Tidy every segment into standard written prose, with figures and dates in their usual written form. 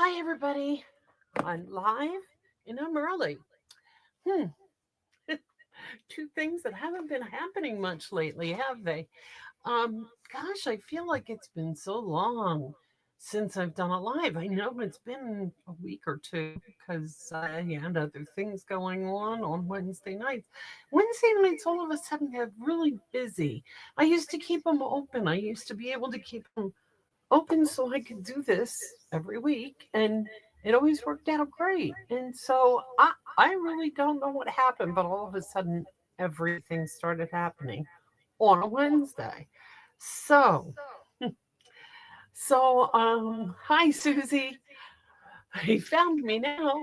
Hi, everybody. I'm live and I'm early. Hmm, two things that haven't been happening much lately, have they? Gosh, I feel like it's been so long since I've done a live. I know it's been a week or two because I had other things going on Wednesday nights. Wednesday nights all of a sudden get really busy. I used to keep them open. I used to be able to keep them open so I could do this every week, and it always worked out great. And so I really don't know what happened, but all of a sudden everything started happening on a Wednesday. So hi Susie, you found me now.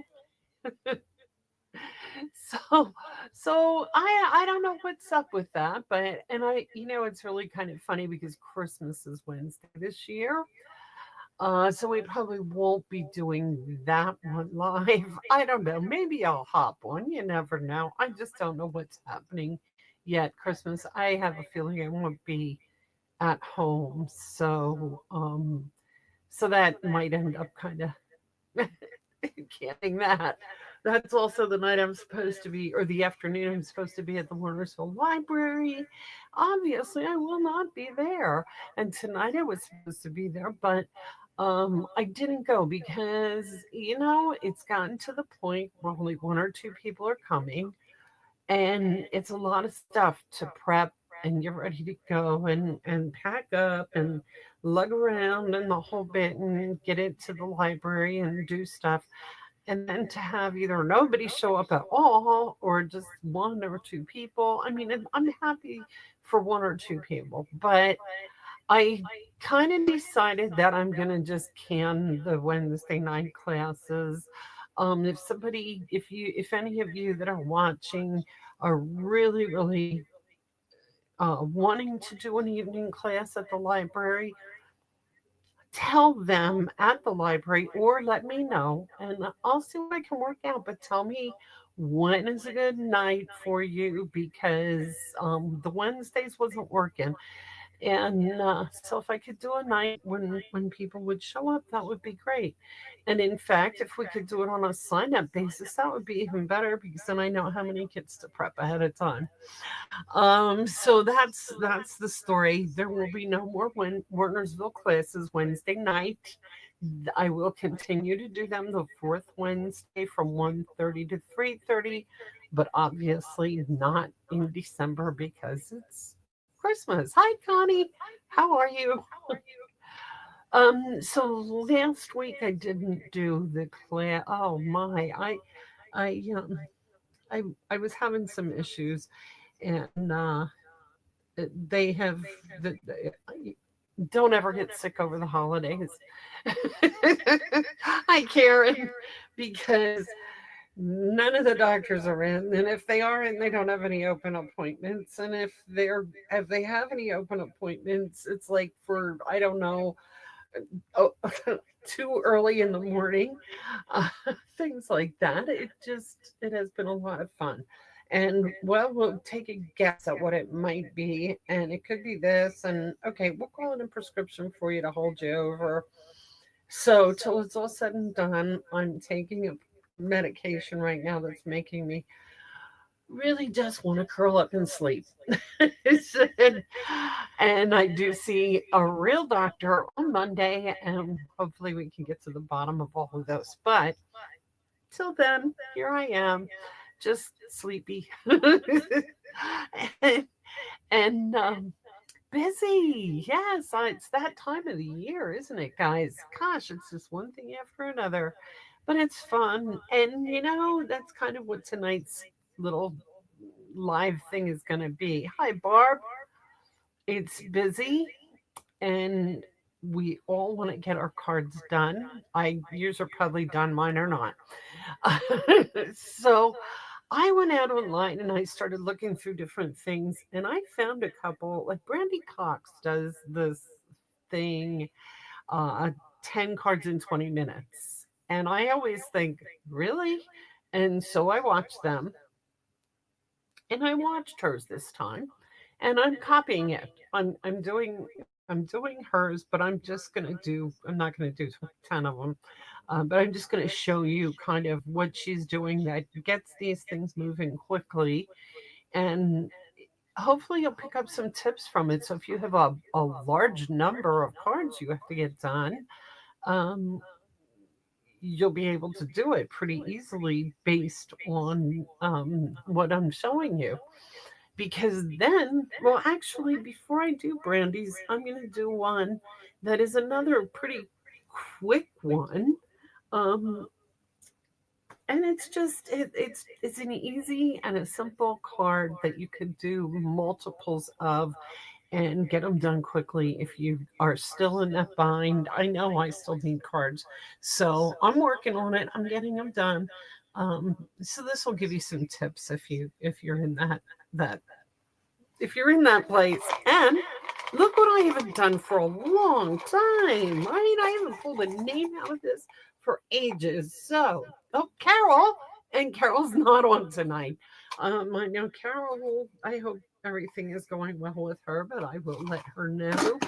So so I don't know what's up with that, but and I it's really kind of funny because Christmas is Wednesday this year. So we probably won't be doing that one live. I don't know. Maybe I'll hop on. You never know. I just don't know what's happening yet. Christmas, I have a feeling I won't be at home. So that might end up kind of canning that. That's also the night I'm supposed to be, or the afternoon I'm supposed to be at the Warnersville Library. Obviously, I will not be there. And tonight I was supposed to be there, but I didn't go because, it's gotten to the point where only one or two people are coming, and it's a lot of stuff to prep and get ready to go and pack up and lug around and the whole bit and get it to the library and do stuff, and then to have either nobody show up at all or just one or two people. I mean, and I'm happy for one or two people, but I kind of decided that I'm going to just can the Wednesday night classes. If any of you that are watching are really wanting to do an evening class at the library, tell them at the library or let me know and I'll see what I can work out. But tell me when is a good night for you because the Wednesdays wasn't working. And so if I could do a night when people would show up, that would be great. And in fact, if we could do it on a sign up basis, that would be even better because then I know how many kids to prep ahead of time. So that's the story. There will be no more Wernersville classes Wednesday night. I will continue to do them the fourth Wednesday from 1:30 to 3:30, but obviously not in December because it's Christmas. Hi, Connie. How are you? So last week I didn't do the class. Oh my, I, um, I was having some issues, and they have don't ever get sick over the holidays. Hi, Karen, because none of the doctors are in, and if they are in, they don't have any open appointments. And if they have any open appointments, it's like for I don't know, oh, too early in the morning, uh, things like that. It has been a lot of fun. And well, we'll take a guess at what it might be, and it could be this. And okay, we'll call it a prescription for you to hold you over. So till it's all said and done, I'm taking a medication right now that's making me really just want to curl up and sleep. and, and I do see a real doctor on Monday, and hopefully we can get to the bottom of all of those. But till then, here I am, just sleepy and, and busy. Yes, it's that time of the year, isn't it, guys? Gosh, it's just one thing after another, but it's fun. And that's kind of what tonight's little live thing is going to be. Hi, Barb. It's busy, and we all want to get our cards done. Yours are probably done, mine are not. So I went out online and I started looking through different things, and I found a couple. Like Brandy Cox does this thing, uh, 10 cards in 20 minutes. And I always think, really? And so I watched them, and I watched hers this time, and I'm copying it. I'm doing I'm doing hers, but I'm not going to do 10 of them. But I'm just going to show you kind of what she's doing that gets these things moving quickly. And hopefully you'll pick up some tips from it. So if you have a large number of cards you have to get done, um, you'll be able to do it pretty easily based on what I'm showing you. Because then, well, actually, before I do Brandy's, I'm going to do one that is another pretty quick one. Um, and it's just it's an easy and a simple card that you could do multiples of and get them done quickly if you are still in that bind. I know I still need cards, so I'm working on it. I'm getting them done. So this will give you some tips if you're in that if you're in that place. And look what I haven't done for a long time, right? I haven't pulled a name out of this for ages. So, oh, Carol, and Carol's not on tonight. I know Carol, I hope everything is going well with her, but I will let her know.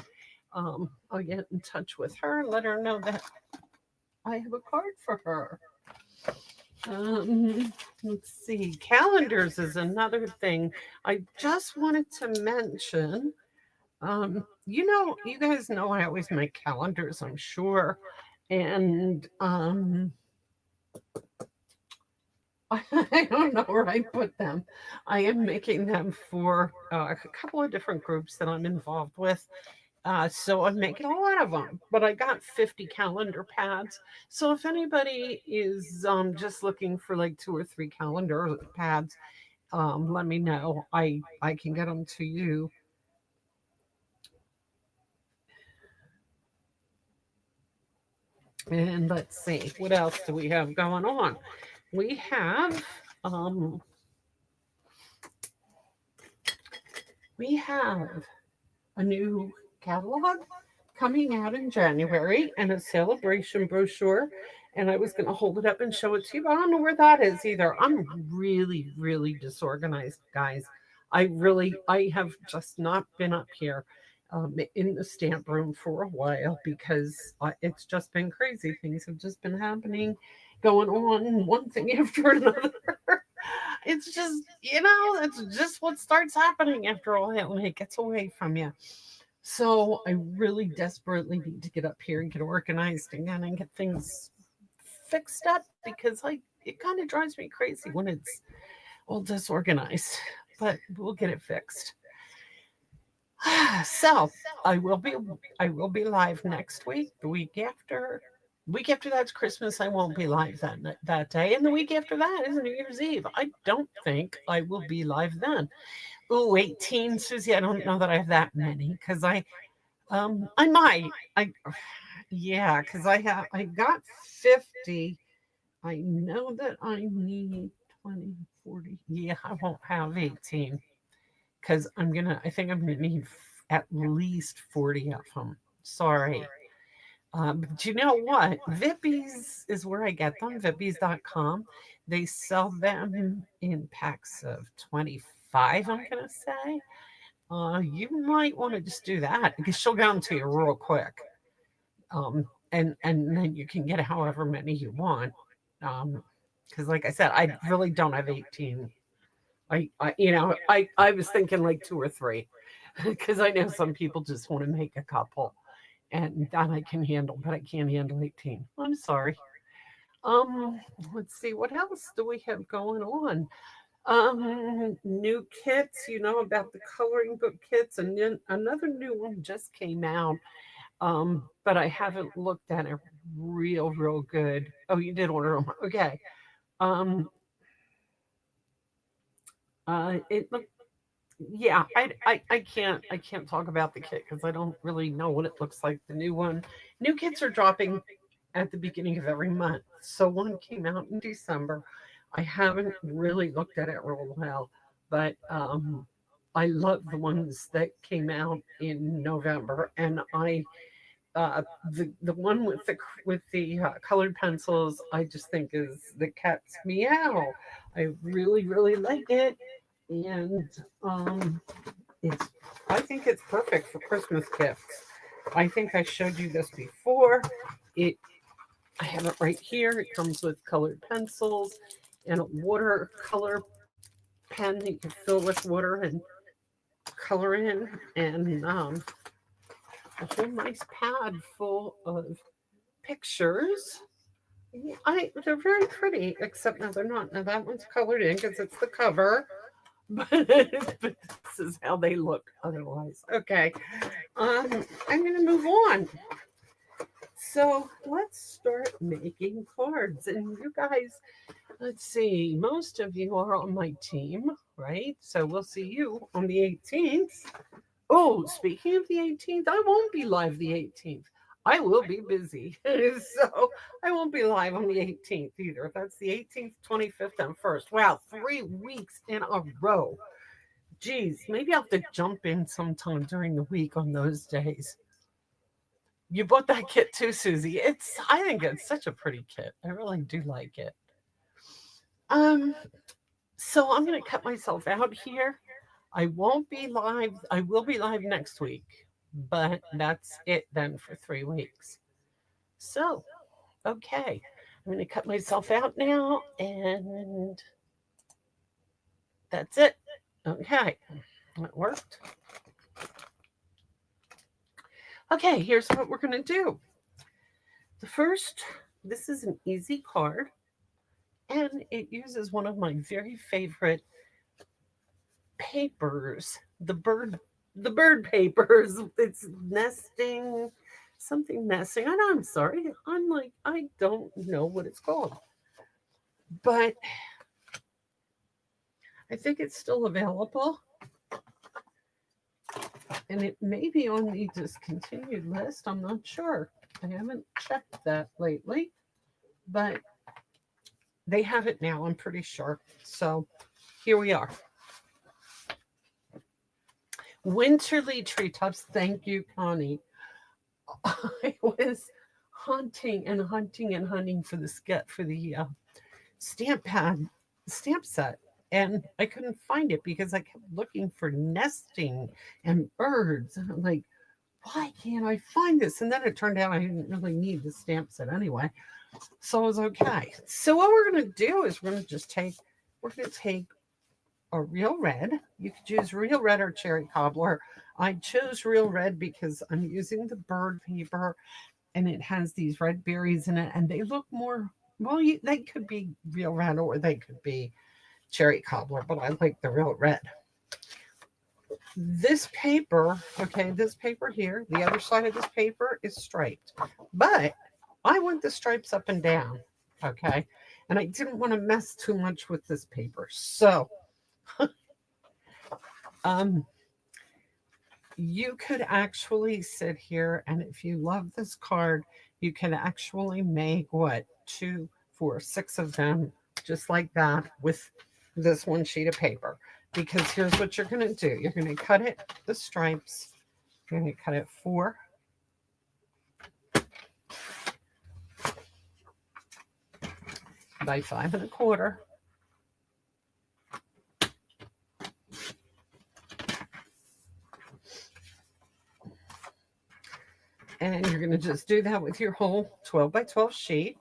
I'll get in touch with her and let her know that I have a card for her. Let's see. Calendars is another thing I just wanted to mention. You guys know I always make calendars, I'm sure. And I don't know where I put them. I am making them for a couple of different groups that I'm involved with. So I'm making a lot of them, but I got 50 calendar pads. So if anybody is just looking for like 2 or 3 calendar pads, let me know. I can get them to you. And let's see, what else do we have going on? We have um, we have a new catalog coming out in January and a celebration brochure. And I was going to hold it up and show it to you, but I don't know where that is either. I'm really, really disorganized, guys. I have just not been up here in the stamp room for a while because it's just been crazy. Things have just been happening, going on, one thing after another. It's just, it's just what starts happening after a while when it gets away from you. So I really desperately need to get up here and get organized again and get things fixed up because it kind of drives me crazy when it's all disorganized. But we'll get it fixed. So I will be live next week. The week after that's Christmas. I won't be live that day, and the week after that is New Year's Eve. I don't think I will be live then. Ooh, 18, Susie. I don't know that I have that many because I might. Yeah, because I got 50. I know that I need 20, 40. Yeah, I won't have 18 because I think I'm gonna need at least 40 of them. Sorry. But you know what? Vippies is where I get them, Vippies.com. They sell them in packs of 25, I'm going to say. You might want to just do that because she'll get them to you real quick. And then you can get however many you want. Because like I said, I really don't have 18. I was thinking like 2 or 3 because I know some people just want to make a couple and that I can handle, but I can't handle 18. I'm sorry. Um, let's see, what else do we have going on? New kits, about the coloring book kits, and then another new one just came out. But I haven't looked at it real good. Oh, you did order them. Okay. Um, it looked yeah, I can't talk about the kit because I don't really know what it looks like. The new one, new kits are dropping at the beginning of every month. So one came out in December. I haven't really looked at it real well, but I love the ones that came out in November, and the one with the colored pencils, I just think is the cat's meow. I really like it, and I think it's perfect for Christmas gifts. I think I showed you this before. It I have it right here. It comes with colored pencils and a watercolor pen that you can fill with water and color in, and a whole nice pad full of pictures. Yeah, they're very pretty, except now they're not. Now that one's colored in because it's the cover, but, but this is how they look otherwise. Okay, I'm gonna move on. So let's start making cards, and you guys, let's see. Most of you are on my team, right? So we'll see you on the 18th. Oh, speaking of the 18th, I won't be live the 18th. I will be busy. So I won't be live on the 18th either. That's the 18th, 25th, and 1st. Wow, 3 weeks in a row. Geez, maybe I'll have to jump in sometime during the week on those days. You bought that kit too, Susie. I think it's such a pretty kit. I really do like it. Um, so I'm gonna cut myself out here. I won't be live. I will be live next week, but that's it then for 3 weeks. So, okay, I'm going to cut myself out now, and that's it. Okay, it worked. Okay, here's what we're going to do. The first, this is an easy card, and it uses one of my very favorite papers, the bird papers. It's nesting, something nesting. I know, I'm sorry. I don't know what it's called. But I think it's still available. And it may be on the discontinued list. I'm not sure. I haven't checked that lately. But they have it now, I'm pretty sure. So here we are. Winterly treetops. Thank you, Connie. I was hunting and hunting and hunting for the stamp pad stamp set, and I couldn't find it because I kept looking for nesting and birds, and I'm like, why can't I find this? And then it turned out I didn't really need the stamp set anyway, so it was okay. So what we're going to do is we're going to take a real red. You could use real red or cherry cobbler. I chose real red because I'm using the bird paper, and it has these red berries in it, and they look more, well, they could be real red or they could be cherry cobbler, but I like the real red. This paper, okay, this paper here, the other side of this paper is striped, but I want the stripes up and down, okay, and I didn't want to mess too much with this paper. So you could actually sit here, and if you love this card, you can actually make what, 2, 4, 6 of them just like that with this one sheet of paper. Because here's what you're going to do. You're going to cut it, the stripes, you're going to cut it 4 by 5 1/4. And you're going to just do that with your whole 12 by 12 sheet.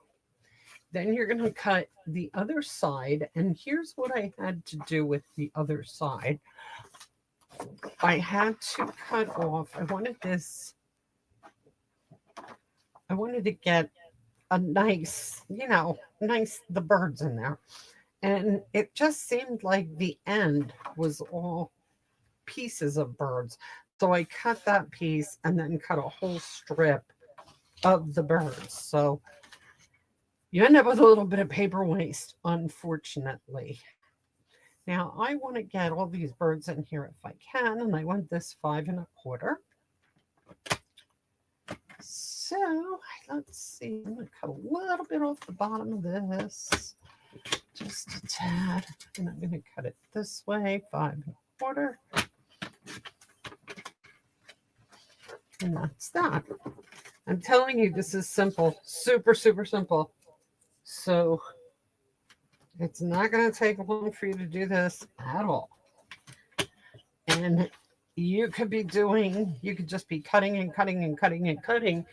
Then you're going to cut the other side. And here's what I had to do with the other side. I had to cut off, I wanted to get a nice, the birds in there. And it just seemed like the end was all pieces of birds. So I cut that piece and then cut a whole strip of the birds. So you end up with a little bit of paper waste, unfortunately. Now I want to get all these birds in here if I can, and I want this 5 1/4. So let's see, I'm going to cut a little bit off the bottom of this, just a tad, and I'm going to cut it this way, 5 1/4. And that's that. I'm telling you, this is simple, super, super simple. So it's not going to take long for you to do this at all. And you could just be cutting and cutting and cutting and cutting.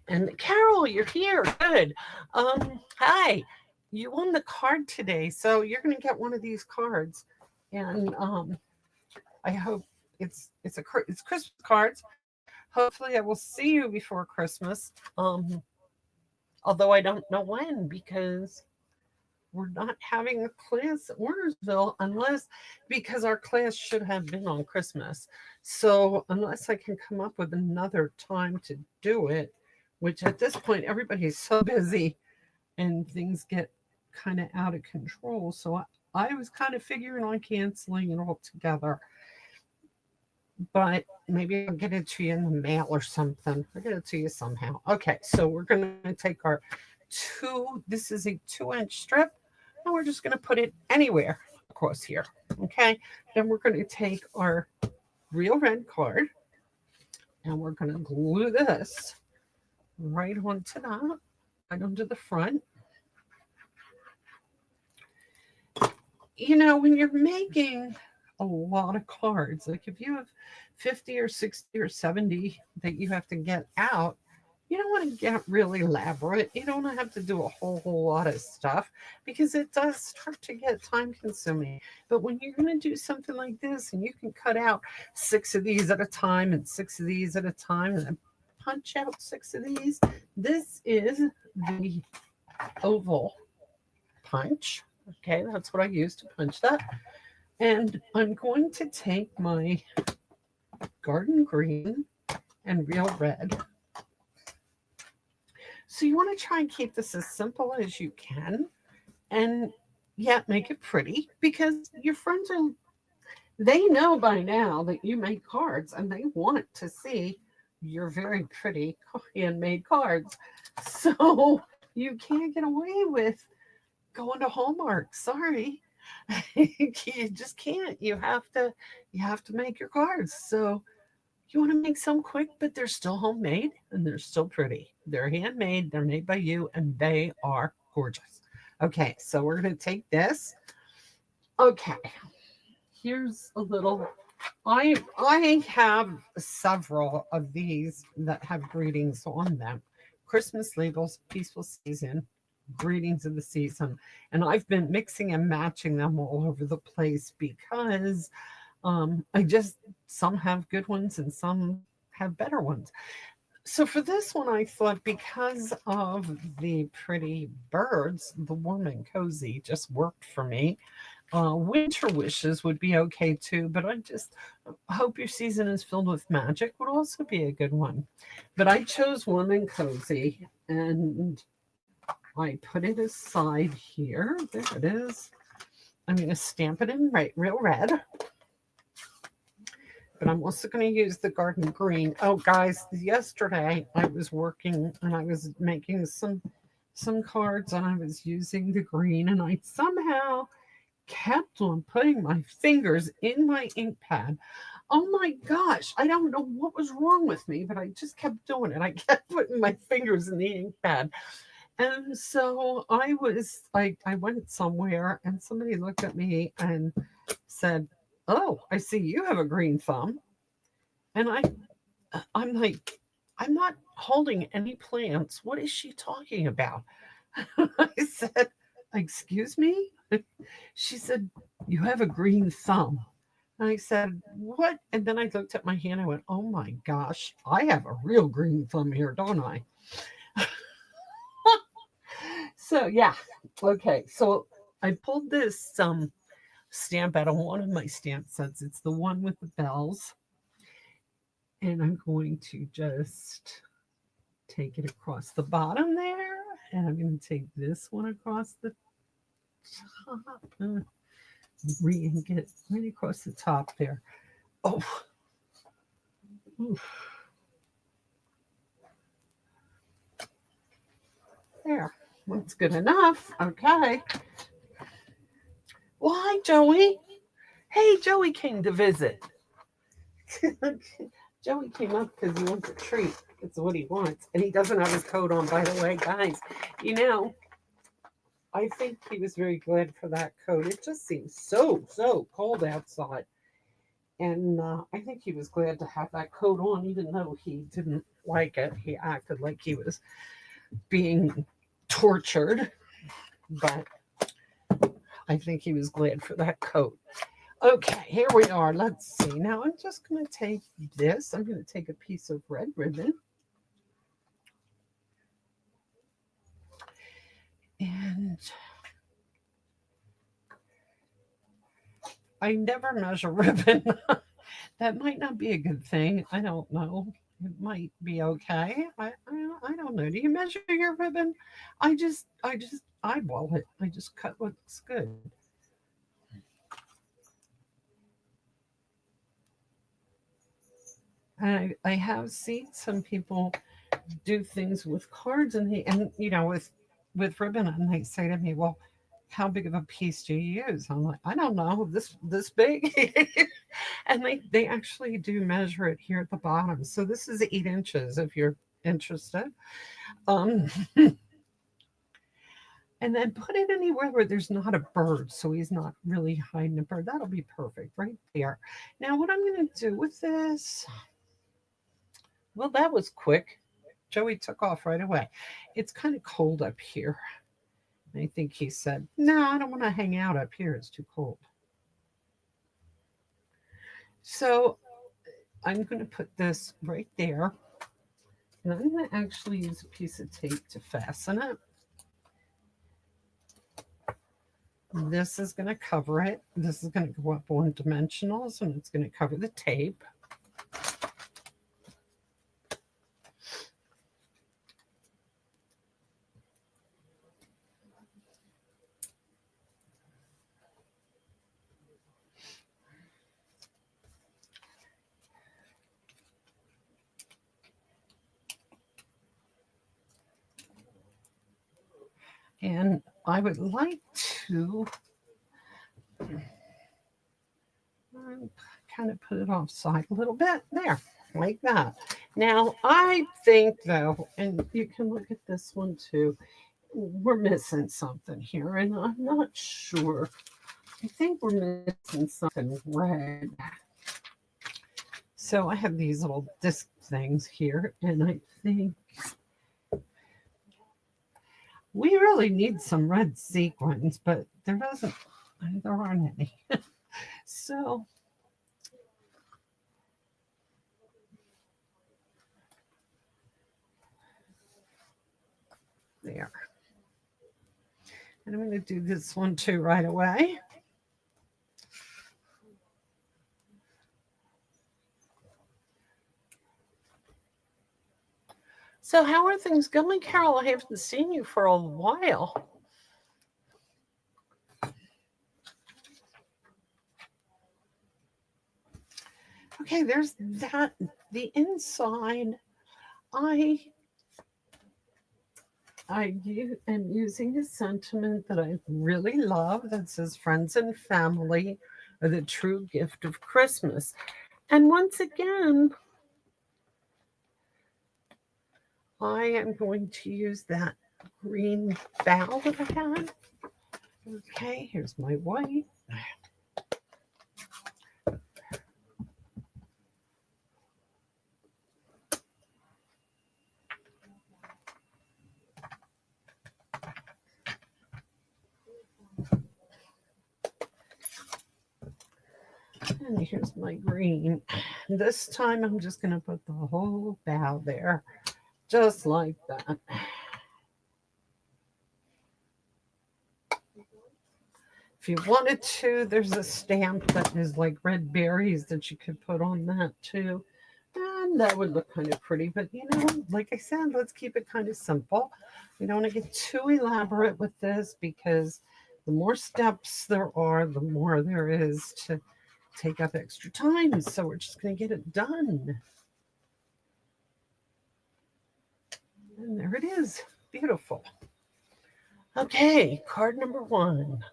And Carol, you're here. Good. Hi. You won the card today, so you're going to get one of these cards. And I hope it's Christmas cards. Hopefully, I will see you before Christmas. Although I don't know when because we're not having a class at Warnersville unless because our class should have been on Christmas. So unless I can come up with another time to do it, which at this point everybody's so busy and things get kind of out of control. So I was kind of figuring on canceling it altogether. But maybe I'll get it to you in the mail or something. I'll get it to you somehow. Okay, so we're going to take our this is a 2-inch strip, and we're just going to put it anywhere across here. Okay, then we're going to take our real red card, and we're going to glue this right onto that, right onto the front. You know, when you're making a lot of cards, like if you have 50 or 60 or 70 that you have to get out, you don't want to get really elaborate. You don't have to do a whole lot of stuff because it does start to get time consuming. But when you're going to do something like this and you can cut out 6 of these at a time and 6 of these at a time and then punch out 6 of these, this is the oval punch. Okay, that's what I use to punch that. And I'm going to take my garden green and real red. So you want to try and keep this as simple as you can and yet make it pretty because your friends they know by now that you make cards and they want to see your very pretty handmade cards. So you can't get away with going to Hallmark. Sorry. You just can't. You have to make your cards. So you want to make some quick, but they're still homemade and they're still pretty. They're handmade, they're made by you, and they are gorgeous. Okay, so we're going to take this. Okay, here's a little. I have several of these that have greetings on them. Christmas labels, peaceful season, greetings of the season. And I've been mixing and matching them all over the place because some have good ones and some have better ones. So for this one, I thought because of the pretty birds, the warm and cozy just worked for me. Winter wishes would be okay too, but I just hope your season is filled with magic would also be a good one. But I chose warm and cozy, and I put it aside here. There it is. I'm going to stamp it in real red. But I'm also going to use the garden green. Oh, guys, yesterday I was working and I was making some cards and I was using the green and I somehow kept on putting my fingers in my ink pad. Oh my gosh, I don't know what was wrong with me, but I just kept doing it. I kept putting my fingers in the ink pad. And so I went somewhere and somebody looked at me and said, "Oh, I see you have a green thumb." And I'm like, "I'm not holding any plants. What is she talking about?" I said, "Excuse me?" She said, "You have a green thumb." And I said, "What?" And then I looked at my hand. I went, "Oh my gosh, I have a real green thumb here, don't I?" So yeah, okay. So I pulled this stamp out of one of my stamp sets. It's the one with the bells, and I'm going to just take it across the bottom there, and I'm going to take this one across the top, and re-ink it right across the top there. Oh, oof. There. That's good enough. Okay. Well, hi, Joey. Hey, Joey came to visit. Joey came up because he wants a treat. That's what he wants. And he doesn't have his coat on, by the way, guys. You know, I think he was very glad for that coat. It just seems so cold outside. And I think he was glad to have that coat on, even though he didn't like it. He acted like he was being tortured, but I think he was glad for that coat. Okay, here we are. Let's see. Now I'm just going to take this. I'm going to take a piece of red ribbon. And I never measure ribbon. That might not be a good thing. I don't know. It might be okay. I don't know. Do you measure your ribbon? I just eyeball it. I just cut what looks good. I have seen some people do things with cards and with ribbon, and they say to me, well, how big of a piece do you use? I'm like, I don't know, this big. And they actually do measure it here at the bottom. So this is 8 inches if you're interested. Um, and then put it anywhere where there's not a bird, so he's not really hiding a bird. That'll be perfect right there. Now what I'm going to do with this, well, that was quick. Joey took off right away. It's kind of cold up here. I think he said, no, I don't want to hang out up here. It's too cold. So I'm going to put this right there. And I'm going to actually use a piece of tape to fasten it. This is going to cover it. This is going to go up on dimensionals, and it's going to cover the tape. And I would like to kind of put it offside a little bit. There, like that. Now, I think, though, and you can look at this one too, we're missing something here, and I'm not sure. I think we're missing something red. So I have these little disc things here, and I think we really need some red sequins, but there aren't any. So there. And I'm going to do this one too right away. So how are things going, Carol? I haven't seen you for a while. Okay, there's that. The inside, I am using a sentiment that I really love that says friends and family are the true gift of Christmas. And once again, I am going to use that green bow that I had. Okay, here's my white. And here's my green. This time I'm just going to put the whole bow there, just like that. If you wanted to, there's a stamp that is like red berries that you could put on that too. And that would look kind of pretty. But, like I said, let's keep it kind of simple. We don't want to get too elaborate with this because the more steps there are, the more there is to take up extra time. So we're just going to get it done. And there it is. Beautiful. Okay, card number 1.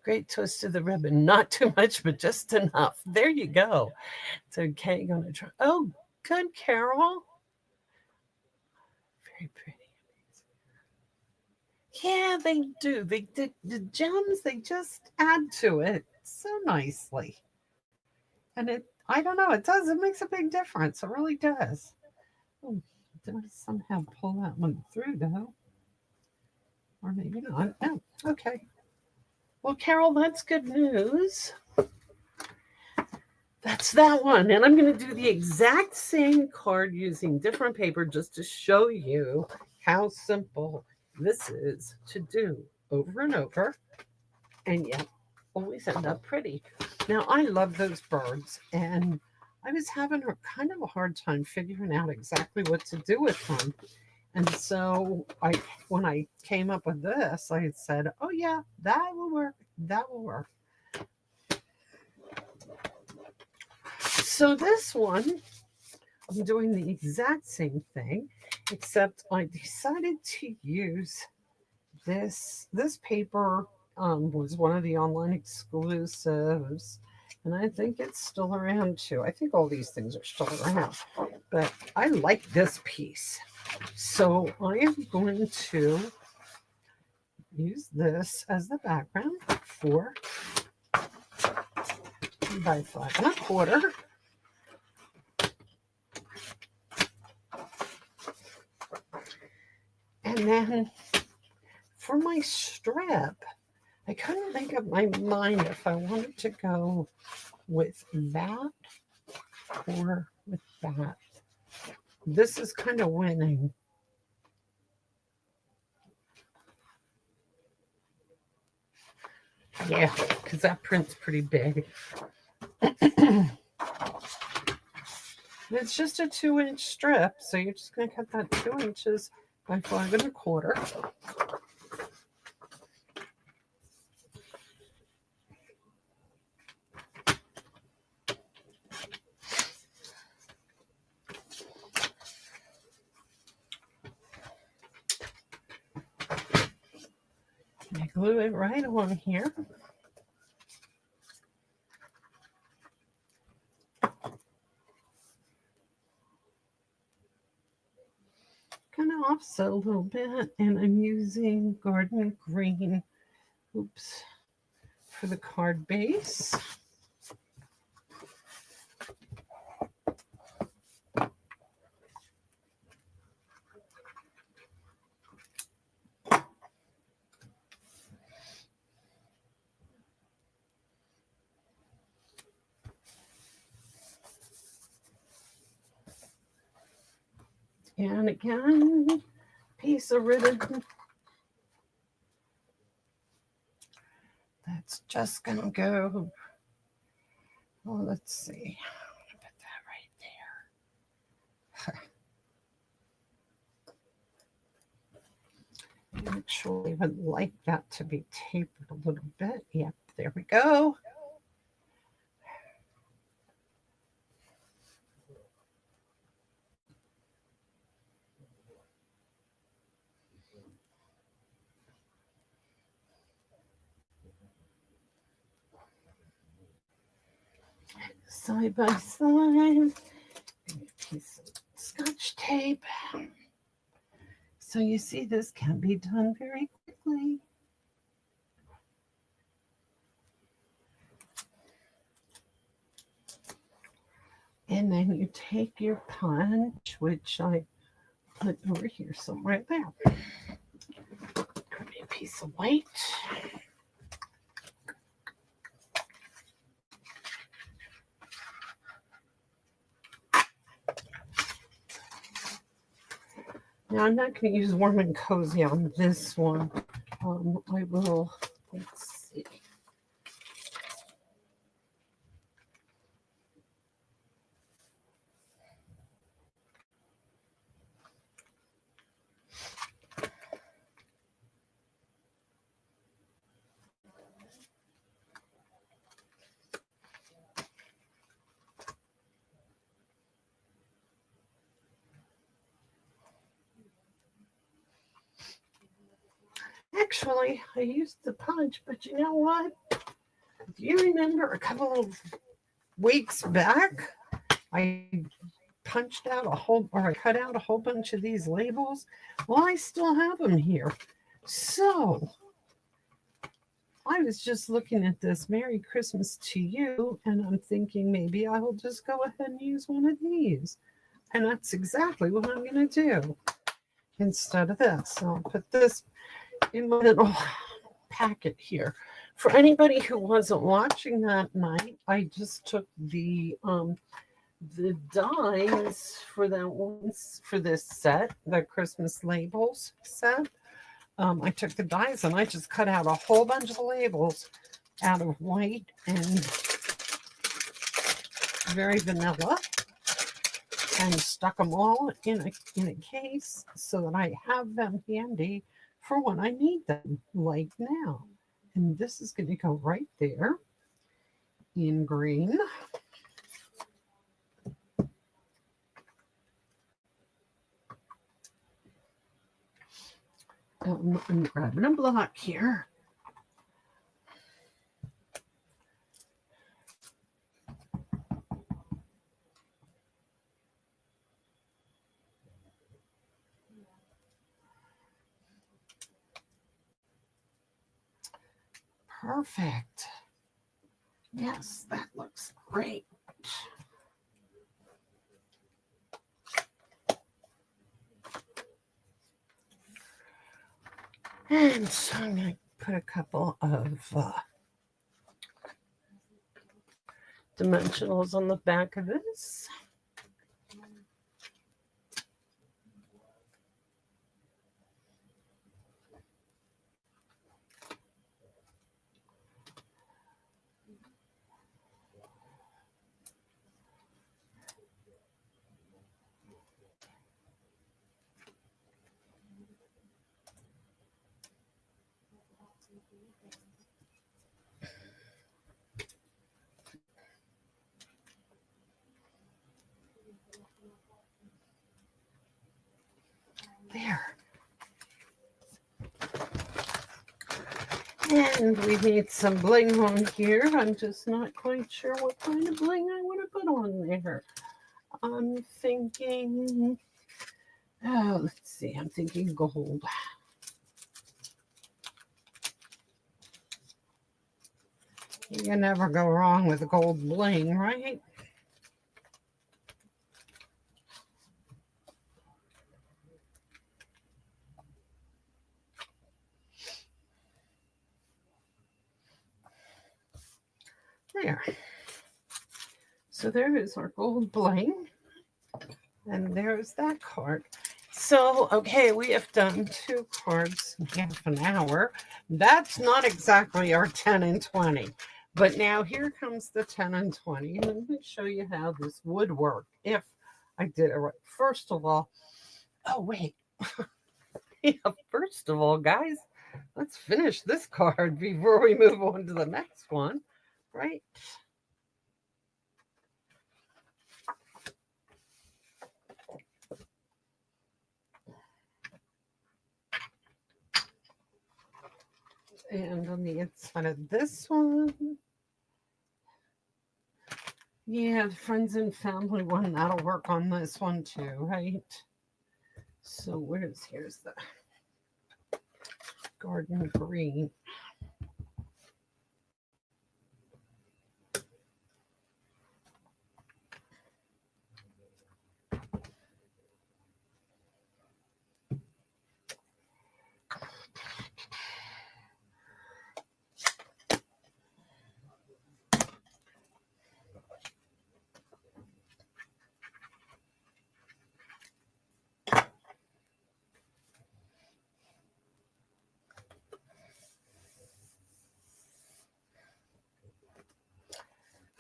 Great twist of the ribbon. Not too much, but just enough. There you go. It's okay. Going to try. Oh, good, Carol. Very pretty. Yeah, they do. The gems, they just add to it so nicely. And I don't know, it makes a big difference. It really does. Oh, did I somehow pull that one through though? Or maybe not. Oh, okay. Well, Carol, that's good news. That's that one. And I'm going to do the exact same card using different paper just to show you how simple this is to do over and over, and yet always end up pretty. Now, I love those birds, and I was having a kind of a hard time figuring out exactly what to do with them. And so when I came up with this, I said, "Oh yeah, that will work. That will work." So this one, I'm doing the exact same thing, except I decided to use this paper. Was one of the online exclusives, and I think it's still around too. I think all these things are still around, but I like this piece. So I am going to use this as the background for 5 1/4. And then for my strip, I couldn't make up my mind if I wanted to go with that or with that. This is kind of winning. Yeah, because that print's pretty big. It's just a 2-inch strip, so you're just going to cut that 2 inches by 5 1/4. I glue it right on here. Kind of offset a little bit, and I'm using garden green, for the card base. And again, piece of ribbon that's just gonna go. Oh, let's see. Put that right there. Actually, I would like that to be tapered a little bit. Yep, there we go. Side by side, a piece of Scotch tape. So you see, this can be done very quickly. And then you take your punch, which I put over here somewhere there. Could be a piece of white. Now I'm not going to use warm and cozy on this one. I will, let's see. Actually, I used the punch, but you know what? Do you remember a couple of weeks back, I punched out I cut out a whole bunch of these labels? Well, I still have them here. So I was just looking at this Merry Christmas to you, and I'm thinking maybe I will just go ahead and use one of these. And that's exactly what I'm going to do instead of this. So I'll put this in my little packet here. For anybody who wasn't watching that night, I just took the dies for that ones for this set, the Christmas labels set. I took the dies and I just cut out a whole bunch of labels out of white and very vanilla and stuck them all in a case so that I have them handy for when I need them, like now. And this is going to go right there in green. I'm grabbing a block here. Perfect. Yes, that looks great. And so I'm going to put a couple of dimensionals on the back of this. There. And we need some bling on here. I'm just not quite sure what kind of bling I want to put on there. I'm thinking, oh, let's see, I'm thinking gold. You can never go wrong with gold bling, right? There. So there is our gold bling. And there's that card. So, okay, we have done 2 cards in half an hour. That's not exactly our 10 and 20. But now here comes the 10 and 20. And let me show you how this would work if I did it right. First of all, oh, wait. Yeah, first of all, guys, let's finish this card before we move on to the next one, right? And on the inside of this one, yeah, the friends and family one, that'll work on this one too, right? So here's the garden green.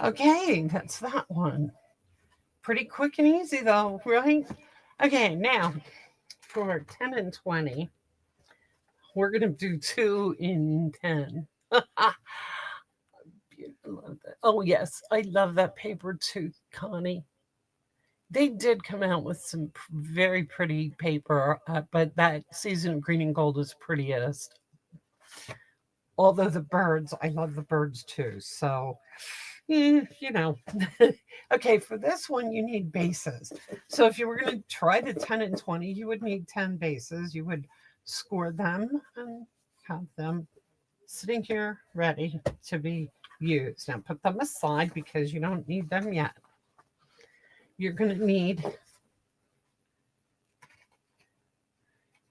Okay, that's that one. Pretty quick and easy though, right? Okay, now for 10 and 20, we're going to do 2 in 10. Love that. Oh, yes, I love that paper too, Connie. They did come out with some very pretty paper, but that Season of Green and Gold is prettiest. Although the birds, I love the birds too. So, you know. Okay, for this one, you need bases. So if you were going to try the 10 and 20, you would need 10 bases. You would score them and have them sitting here ready to be used. Now put them aside because you don't need them yet. You're going to need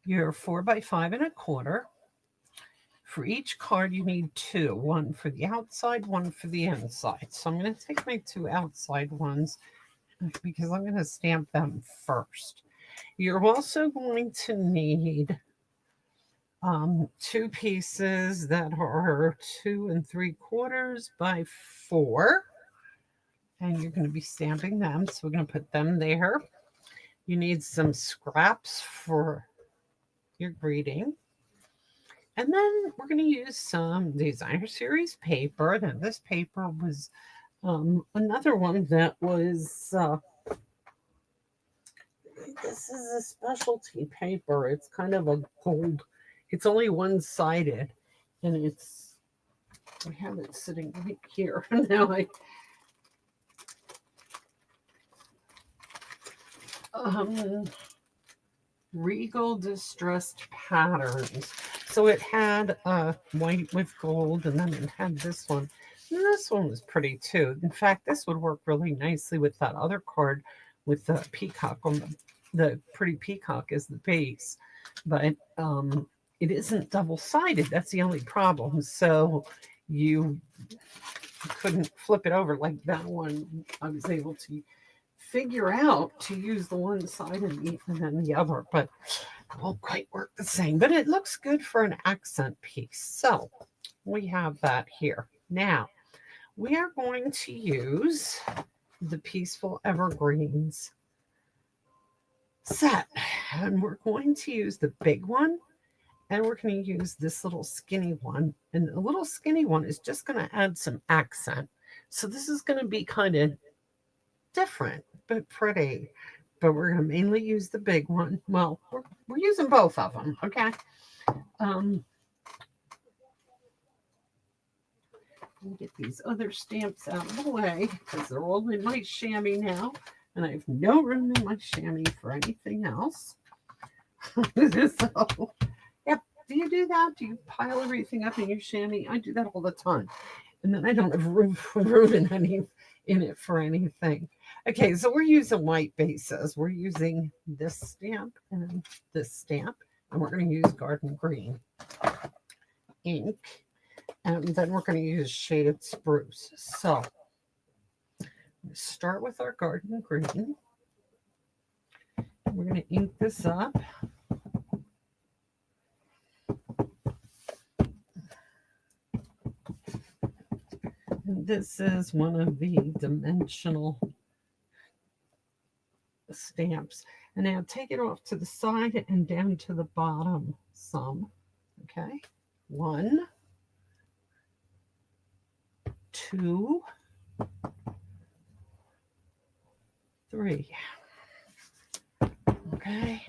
your 4x5 1/4. For each card, you need two, one for the outside, one for the inside. So I'm going to take my two outside ones because I'm going to stamp them first. You're also going to need two pieces that are 2 3/4 by 4. And you're going to be stamping them. So we're going to put them there. You need some scraps for your greeting. And then we're going to use some Designer Series paper. Now, this paper was another one that was, this is a specialty paper. It's kind of a gold, it's only one-sided. And it's, I have it sitting right here. Now Regal Distressed Patterns. So it had white with gold, and then it had this one. And this one was pretty too. In fact, this would work really nicely with that other card with the peacock on the pretty peacock as the base. But it isn't double-sided. That's the only problem. So you couldn't flip it over like that one. I was able to figure out to use the one side and then the other, but it won't quite work the same. But it looks good for an accent piece. So we have that here. Now we are going to use the Peaceful Evergreens set, and we're going to use the big one, and we're going to use this little skinny one. And the little skinny one is just going to add some accent. So this is going to be kind of different but pretty, but we're going to mainly use the big one. Well, we're using both of them. Okay. Let me get these other stamps out of the way because they're all in my chamois now, and I have no room in my chamois for anything else. So, yep. Do you do that? Do you pile everything up in your chamois? I do that all the time, and then I don't have room in it for anything. Okay, so we're using white bases. We're using this stamp and this stamp, and we're going to use Garden Green ink, and then we're going to use Shaded Spruce. So start with our Garden Green. We're going to ink this up. And this is one of the dimensional stamps. And now take it off to the side and down to the bottom some. Okay. 1, 2, 3. Okay.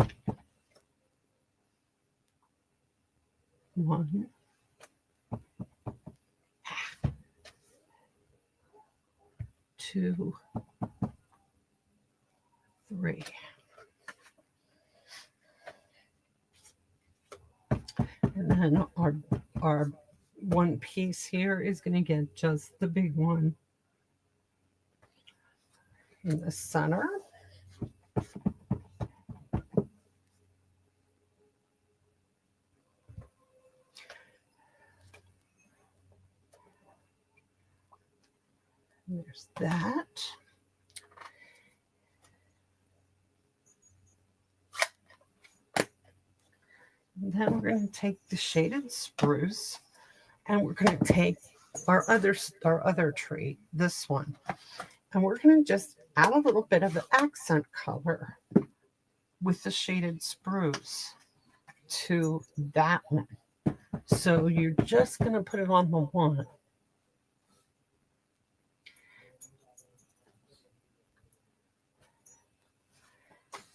1, 2, 3. And then our one piece here is going to get just the big one in the center. There's that. And then we're going to take the Shaded Spruce, and we're going to take our other tree, this one, and we're going to just add a little bit of the accent color with the Shaded Spruce to that one. So you're just going to put it on the one.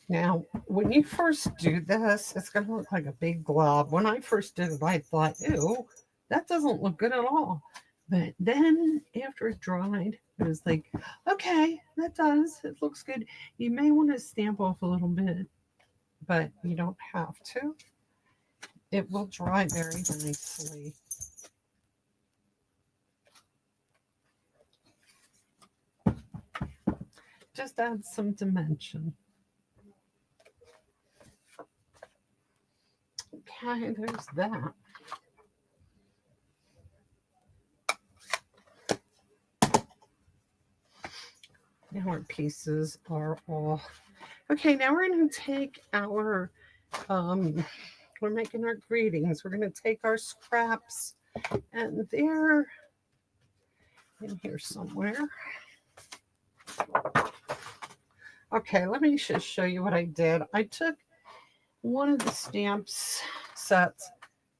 Now, when you first do this, it's going to look like a big glob. When I first did it, I thought, ew, that doesn't look good at all. But then after it dried, it was like, okay, that does. It looks good. You may want to stamp off a little bit, but you don't have to. It will dry very nicely. Just add some dimension. Okay, there's that. Now our pieces are all okay. Now we're going to take our we're making our greetings. We're going to take our scraps, and they're in here somewhere. Okay, let me just show you what I did. I took one of the stamps sets,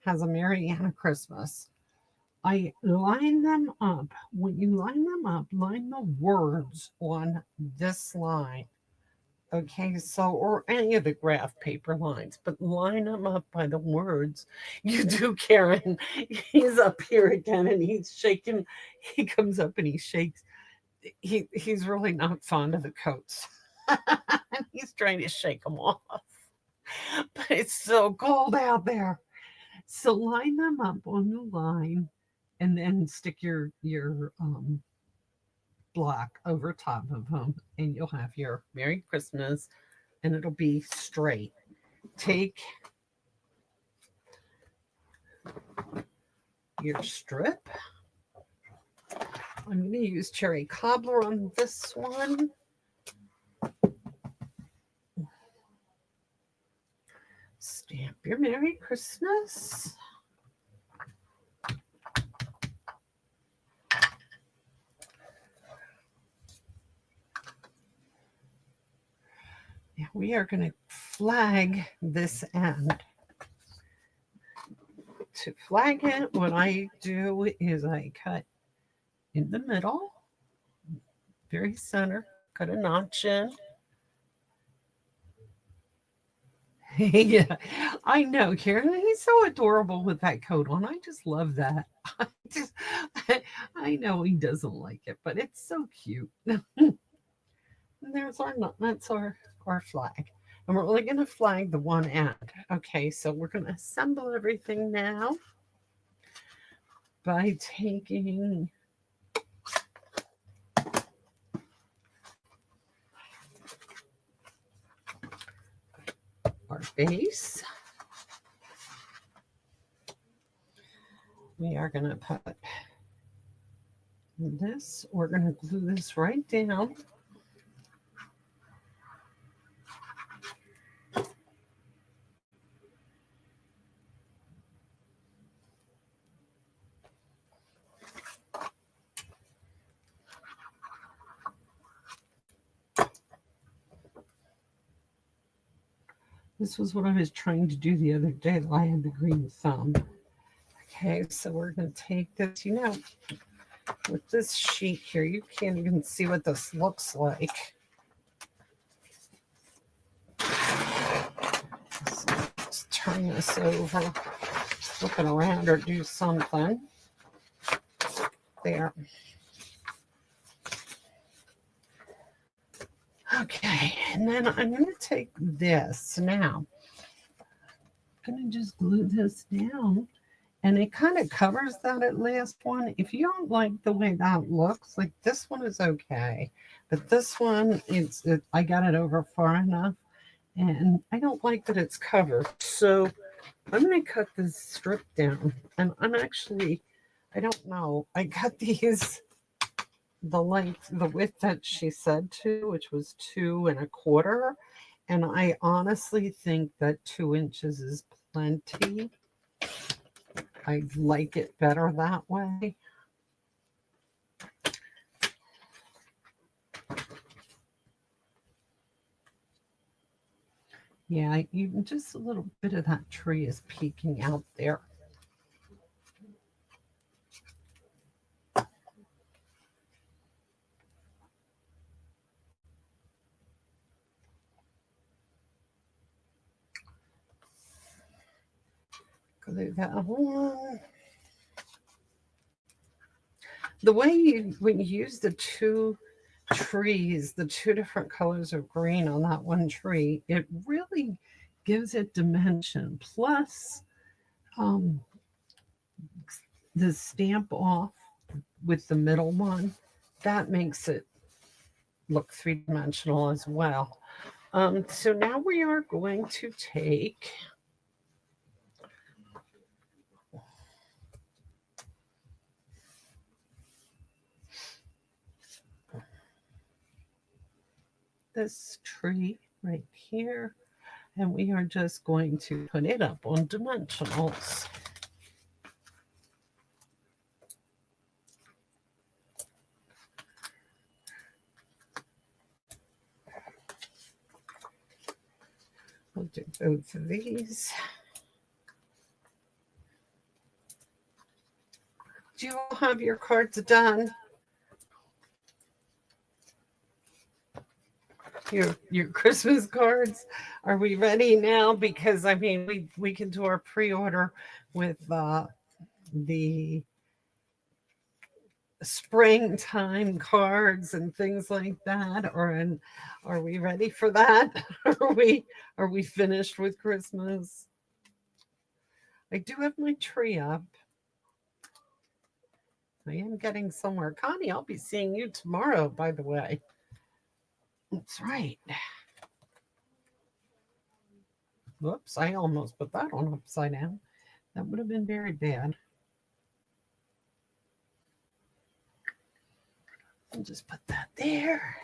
has a Mariana Christmas. I line them up. When you line them up, line the words on this line. Okay, so, or any of the graph paper lines, but line them up by the words. You do, Karen. He's up here again and he's shaking. He comes up and he shakes. He's really not fond of the coats. He's trying to shake them off. But it's so cold out there. So line them up on the line and then stick your block over top of them, and you'll have your Merry Christmas, and it'll be straight. Take your strip. I'm going to use cherry cobbler on this one. Stamp your Merry Christmas. Now we are going to flag this end. To flag it, what I do is I cut in the middle, very center, cut a notch in. Yeah, I know, Karen. He's so adorable with that coat on. I just love that. I just, I know he doesn't like it, but it's so cute. And there's our that's our flag, and we're only going to flag the one end. Okay, so we're going to assemble everything now by taking our base. We are going to put this, we're going to glue this right down. This was what I was trying to do the other day that I had the green thumb. Okay, so we're going to take this, with this sheet here, you can't even see what this looks like. So let's turn this over, flip it around or do something. There. Okay, and then I'm going to take this now. I'm going to just glue this down, and it kind of covers that last one. If you don't like the way that looks, like this one is okay, but this one, I got it over far enough, and I don't like that it's covered. So I'm going to cut this strip down, and I don't know, I cut these the width that she said to, which was 2 1/4. And I honestly think that 2 inches is plenty. I like it better that way. Yeah, even just a little bit of that tree is peeking out there. Glue that on. The way when you use the 2 trees, the 2 different colors of green on that one tree, it really gives it dimension. Plus, the stamp off with the middle one, that makes it look three-dimensional as well. So now we are going to take this tree right here, and we are just going to put it up on dimensionals. We'll do both of these. Do you all have your cards done? Your Christmas cards? Are we ready now? Because I mean, we can do our pre-order with the springtime cards and things like that. Are we ready for that? Are we finished with Christmas? I do have my tree up. I am getting somewhere. Connie, I'll be seeing you tomorrow, by the way. That's right. Whoops, I almost put that on upside down. That would have been very bad. I'll just put that there.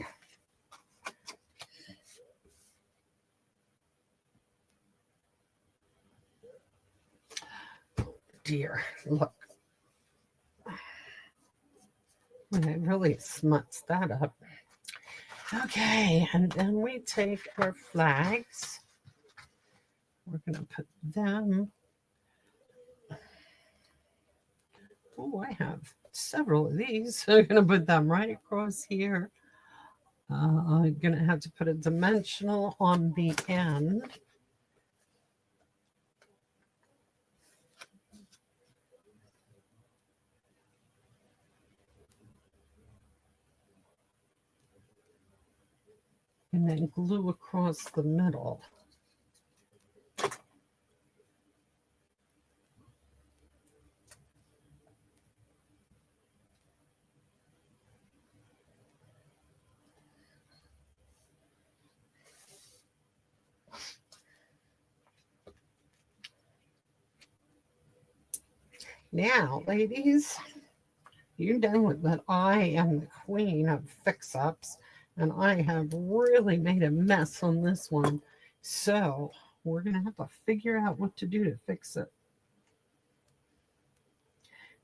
Oh dear, look. I really smuts that up. Okay, and then we take our flags. We're going to put them. Oh, I have several of these. I'm going to put them right across here. I'm going to have to put a dimensional on the end. And then glue across the middle. Now, ladies, you know that I am the queen of fix-ups, and I have really made a mess on this one. So we're going to have to figure out what to do to fix it.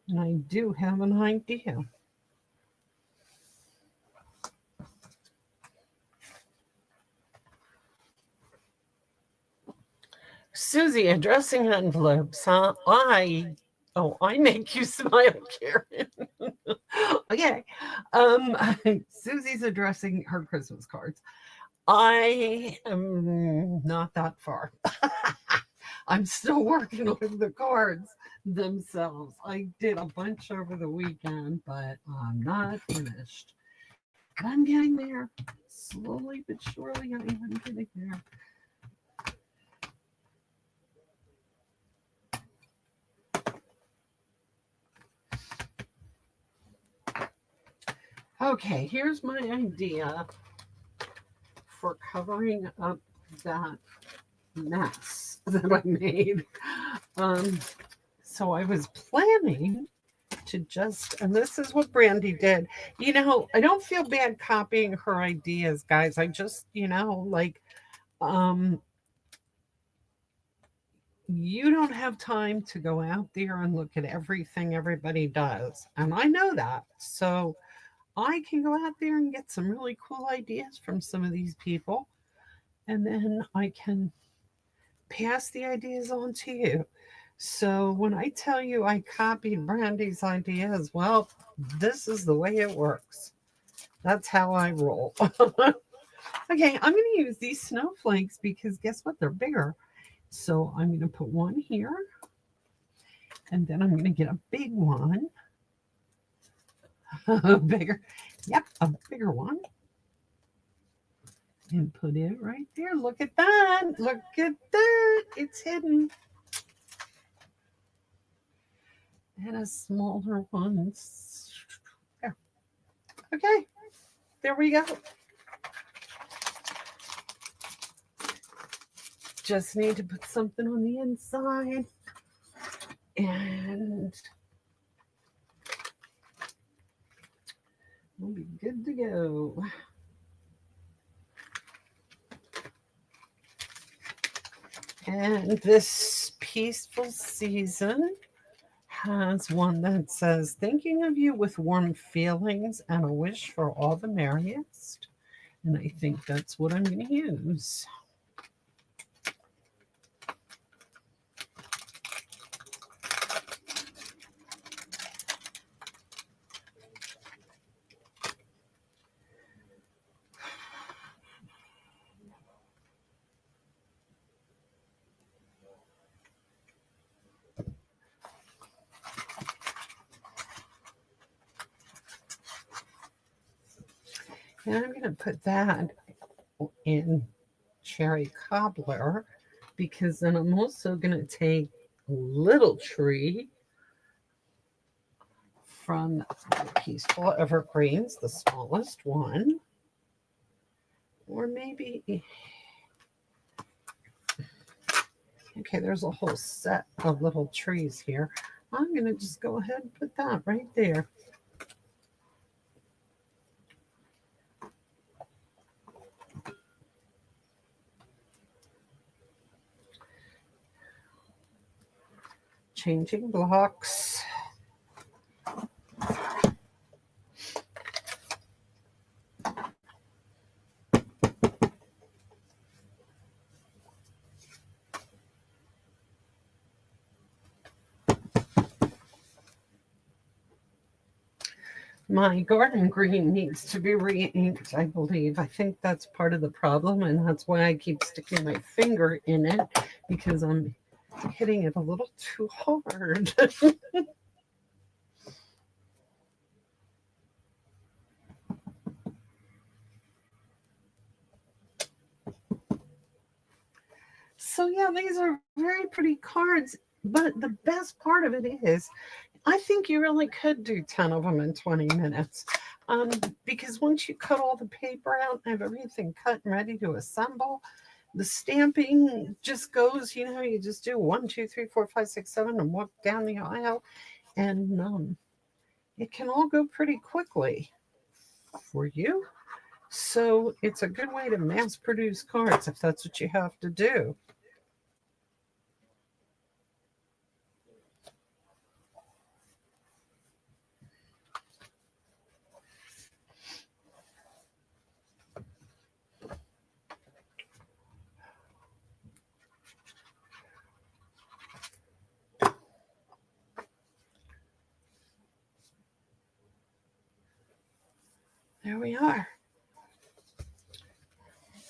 And I do have an idea. Susie, addressing envelopes, huh? I make you smile, Karen. Okay. Susie's addressing her Christmas cards. I am not that far. I'm still working on the cards themselves. I did a bunch over the weekend, but I'm not finished. But I'm getting there. Slowly but surely, I am getting there. Okay, here's my idea for covering up that mess that I made. So I was planning to just, and this is what Brandy did. You know, I don't feel bad copying her ideas, guys. I just, you don't have time to go out there and look at everything everybody does. And I know that. So I can go out there and get some really cool ideas from some of these people. And then I can pass the ideas on to you. So when I tell you I copied Brandy's ideas, well, this is the way it works. That's how I roll. Okay, I'm going to use these snowflakes because guess what? They're bigger. So I'm going to put one here. And then I'm going to get a big one. Bigger. Yep, a bigger one. And put it right there. Look at that. Look at that. It's hidden. And a smaller one. There. Okay. There we go. just need to put something on the inside. And we'll be good to go. And this peaceful season has one that says, thinking of you with warm feelings and a wish for all the merriest. And I think that's what I'm going to use. And I'm going to put that in cherry cobbler, because then I'm also going to take a little tree from Peaceful Evergreens, the smallest one, or maybe, okay, there's a whole set of little trees here. I'm going to just go ahead and put that right there. Changing blocks. My garden green needs to be re-inked, I believe. I think that's part of the problem, and that's why I keep sticking my finger in it, because I'm hitting it a little too hard. So yeah, these are very pretty cards, but the best part of it is I think you really could do 10 of them in 20 minutes. Because once you cut all the paper out and have everything cut and ready to assemble, the stamping just goes, you just do 1, 2, 3, 4, 5, 6, 7 and walk down the aisle, and it can all go pretty quickly for you. So it's a good way to mass produce cards if that's what you have to do. There we are.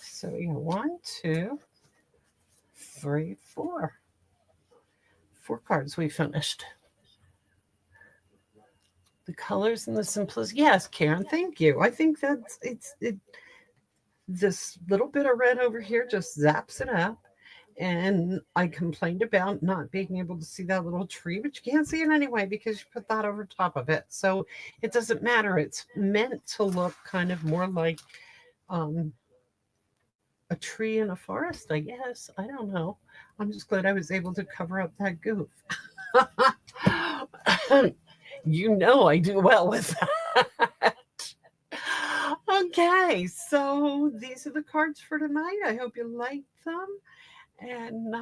So we got 1, 2, 3, 4. 4 cards we finished. The colors and the simplicity. Yes, Karen, thank you. I think that's this little bit of red over here just zaps it up. And I complained about not being able to see that little tree, but you can't see it anyway because you put that over top of it. So it doesn't matter. It's meant to look kind of more like a tree in a forest, I guess. I don't know. I'm just glad I was able to cover up that goof. I do well with that. Okay, so these are the cards for tonight. I hope you liked them. And,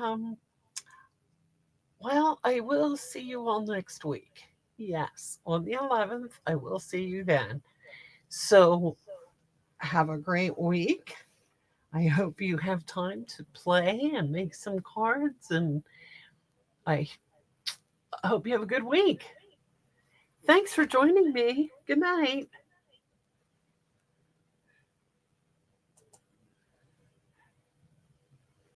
I will see you all next week. Yes, on the 11th, I will see you then. So have a great week. I hope you have time to play and make some cards, and I hope you have a good week. Thanks for joining me. Good night.